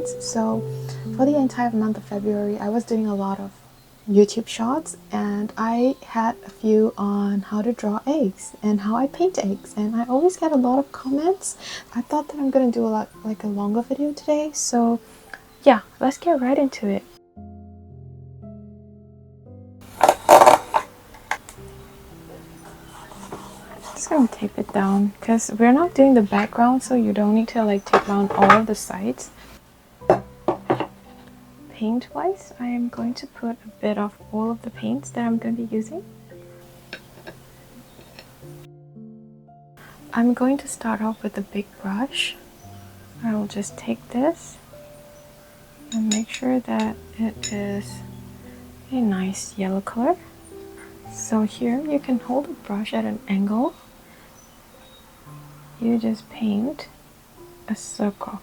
paints. So for the entire month of February, I was doing a lot of YouTube shots, and I had a few on how to draw eggs and how I paint eggs, and I always get a lot of comments. I thought that I'm gonna do a longer video today, so yeah, let's get right into it. Just gonna tape it down because we're not doing the background, so you don't need to like tape down all of the sides. Paint wise, I am going to put a bit of all of the paints that I'm going to be using. I'm going to start off with a big brush. I will just take this and make sure that it is a nice yellow color. So here you can hold the brush at an angle. You just paint a circle.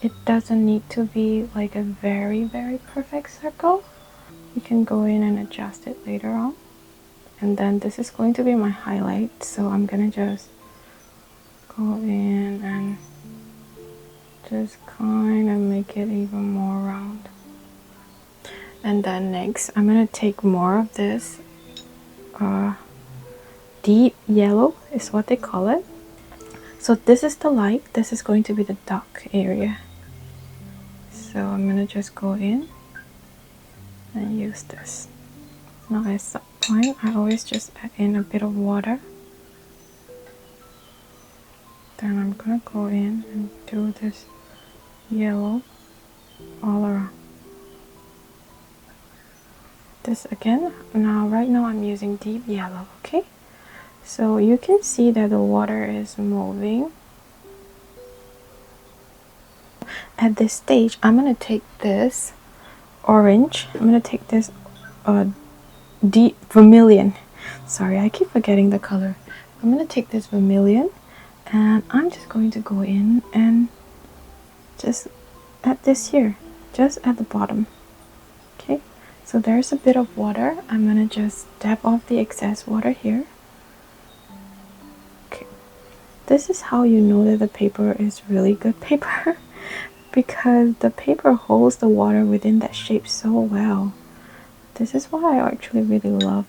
It doesn't need to be like a very perfect circle. You can go in and adjust it later on. And then this is going to be my highlight, so I'm gonna just go in and just kind of make it even more round. And then next I'm gonna take more of this deep yellow is what they call it. So this is the light, this is going to be the dark area. So I'm gonna just go in and use this. Now at some point I always just add in a bit of water. Then I'm gonna go in and do this yellow all around. This again, right now I'm using deep yellow, okay? So you can see that the water is moving. At this stage, I'm gonna take this orange, I'm gonna take this deep vermilion. Sorry, I keep forgetting the color. I'm gonna take this vermilion and I'm just going to go in and just add this here, just at the bottom. Okay, so there's a bit of water. I'm gonna just dab off the excess water here. Okay, this is how you know that the paper is really good paper because the paper holds the water within that shape so well. This is why I actually really love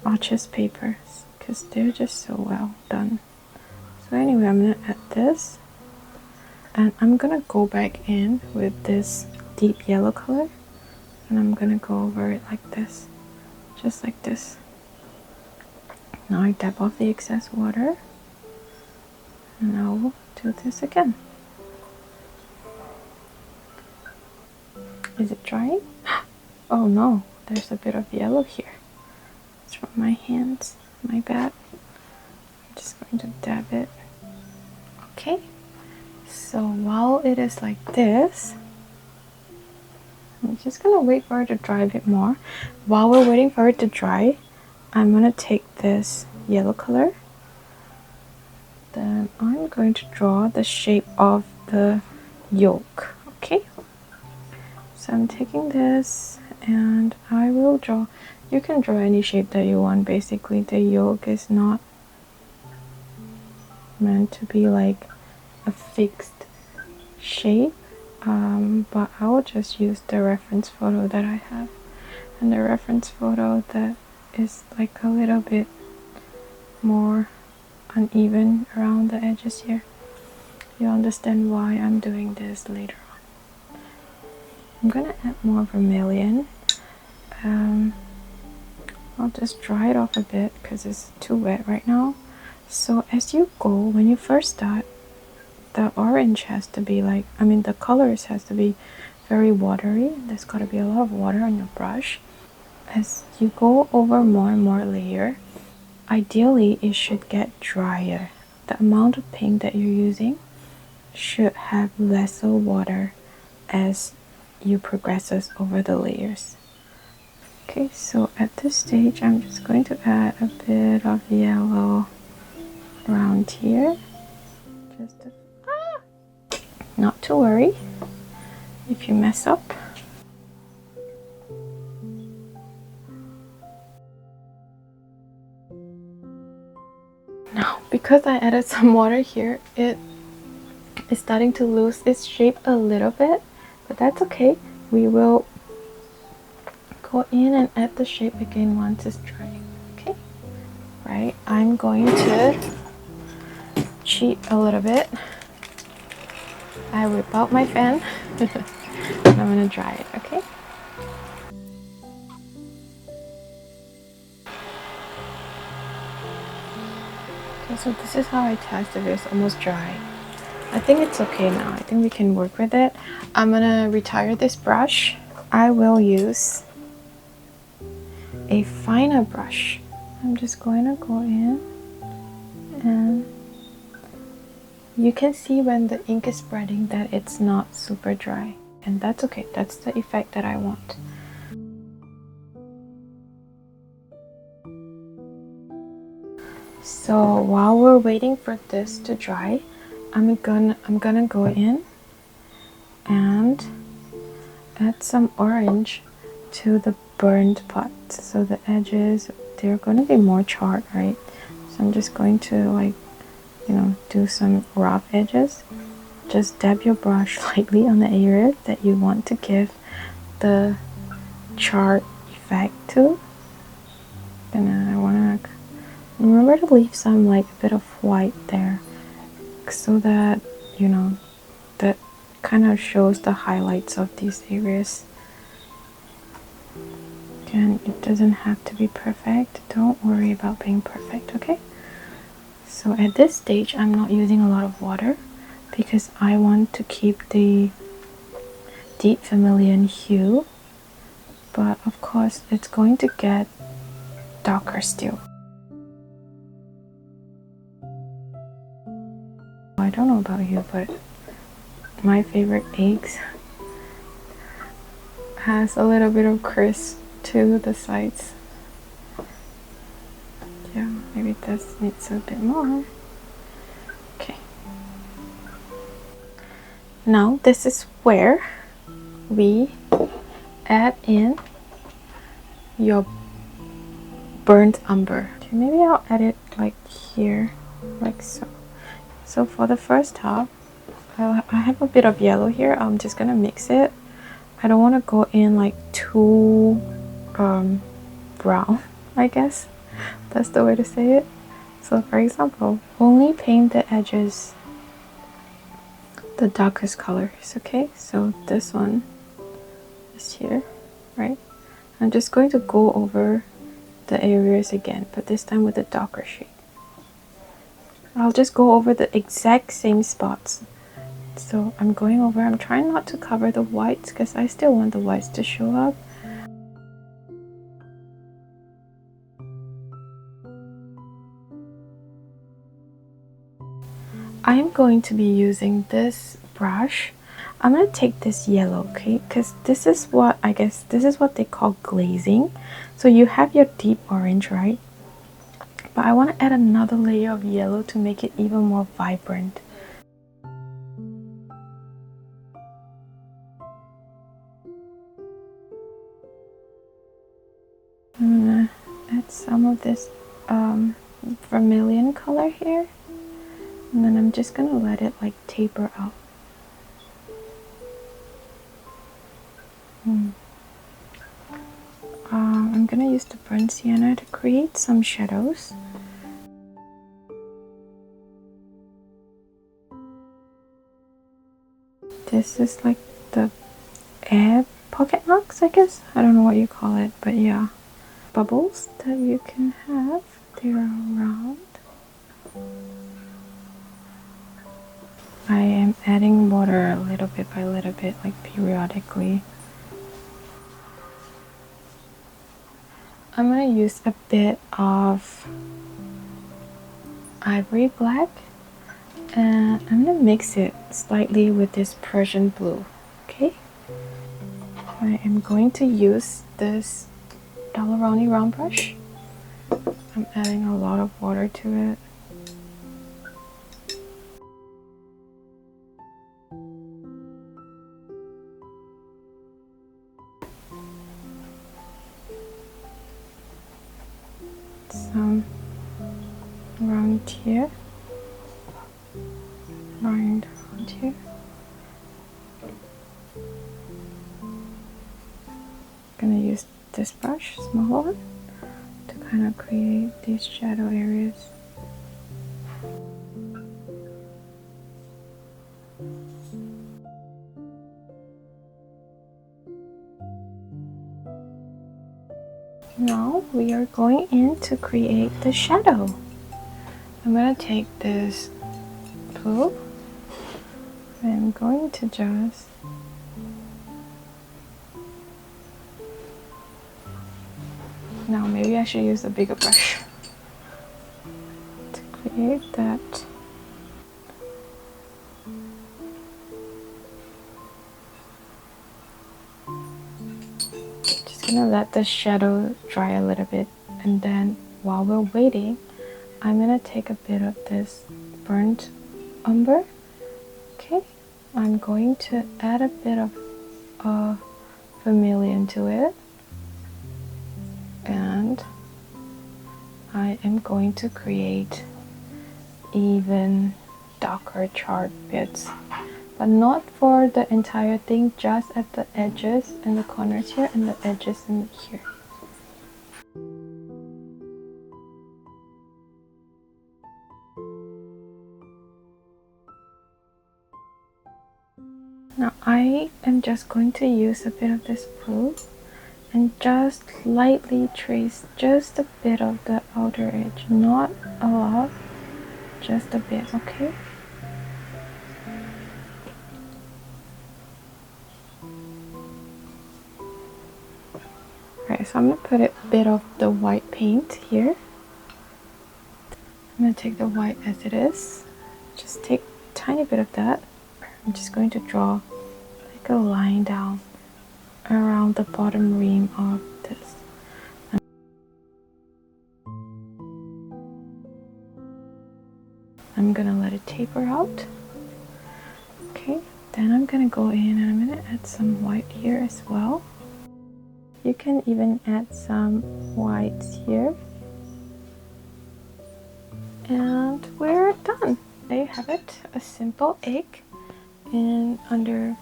Arches papers, because they're just so well done. So anyway, I'm gonna add this, and I'm gonna go back in with this deep yellow color, and I'm gonna go over it like this, just like this. Now I dab off the excess water, and I'll do this again. Is it drying? Oh no, there's a bit of yellow here. It's from my hands, my bad. I'm just going to dab it. Okay, so while it is like this, I'm just gonna wait for it to dry a bit more. While we're waiting for it to dry, I'm gonna take this yellow color. Then I'm going to draw the shape of the yolk, okay? So I'm taking this and I will draw, you can draw any shape that you want. Basically, the yolk is not meant to be like a fixed shape, but I will just use the reference photo that I have, and the reference photo that is like a little bit more uneven around the edges here. You'll understand why I'm doing this later on. I'm gonna add more vermilion. I'll just dry it off a bit because it's too wet right now. So as you go, when you first start, the orange has to be like, the colors has to be very watery. There's got to be a lot of water on your brush. As you go over more and more layer, ideally it should get drier. The amount of paint that you're using should have lesser water as you progresses over the layers. Okay, so at this stage I'm just going to add a bit of yellow around here. Not to worry if you mess up. Now, because I added some water here, it It's starting to lose its shape a little bit, but that's okay. We will go in and add the shape again once it's drying. Okay, right, I'm going to cheat a little bit. I whip out my fan and I'm gonna dry it. Okay, so this is how I test if it's almost dry. I think it's okay now. I think we can work with it. I'm gonna retire this brush. I will use a finer brush. I'm just going to go in, and you can see when the ink is spreading that it's not super dry, and that's okay. That's the effect that I want. So while we're waiting for this to dry, I'm gonna go in and add some orange to the burned parts. So the edges, they're gonna be more charred, right? So I'm just going to, like, you know, do some rough edges. Just dab your brush lightly on the area that you want to give the charred effect to. And I want to remember to leave some, like, a bit of white there, so that, you know, that kind of shows the highlights of these areas. Again, it doesn't have to be perfect. Don't worry about being perfect, okay? So at this stage, I'm not using a lot of water because I want to keep the deep vermilion hue, but of course it's going to get darker still. I don't know about you, but my favorite eggs has a little bit of crisp to the sides. Yeah, maybe this needs a bit more. Okay. Now this is where we add in your burnt umber. Maybe I'll add it like here, like so. So for the first half, I have a bit of yellow here. I'm just gonna mix it. I don't want to go in like too brown, I guess. That's the way to say it. So for example, only paint the edges the darkest colors, okay? So this one is here, right? I'm just going to go over the areas again, but this time with a darker shade. I'll just go over the exact same spots. So I'm going over, I'm trying not to cover the whites because I still want the whites to show up. I'm going to be using this brush. I'm going to take this yellow, okay, because this is what, I guess, this is what they call glazing. So you have your deep orange, right? But I want to add another layer of yellow to make it even more vibrant. I'm going to add some of this vermilion color here. And then I'm just going to let it like taper out. I'm going to use the burnt sienna to create some shadows. This is like the air pocket marks, I guess. I don't know what you call it, but yeah. Bubbles that you can have, they're around. I am adding water a little bit by little bit, like periodically. I'm going to use a bit of ivory black, and I'm going to mix it slightly with this Persian blue, okay? I am going to use this Rowney Round brush. I'm adding a lot of water to it. Some around here, around right here. Gonna use this brush, smaller one, to kind of create these shadow areas. Now we are going in to create the shadow. I'm gonna take this blue and I'm going to just now maybe I should use a bigger brush to create that. Just gonna let the shadow dry a little bit, and then while we're waiting, I'm gonna take a bit of this burnt umber. Okay, I'm going to add a bit of vermilion to it, and I am going to create even darker charred bits, but not for the entire thing, just at the edges and the corners here and the edges in here. Now I am just going to use a bit of this blue and just lightly trace just a bit of the outer edge, not a lot, just a bit, okay? Alright, so I'm gonna put a bit of the white paint here. I'm gonna take the white as it is, just take a tiny bit of that. I'm just going to draw like a line down around the bottom rim of this. I'm gonna let it taper out. Okay, then I'm gonna go in and I'm gonna add some white here as well. You can even add some whites here. And we're done. There you have it, a simple egg in under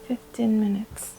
15 minutes.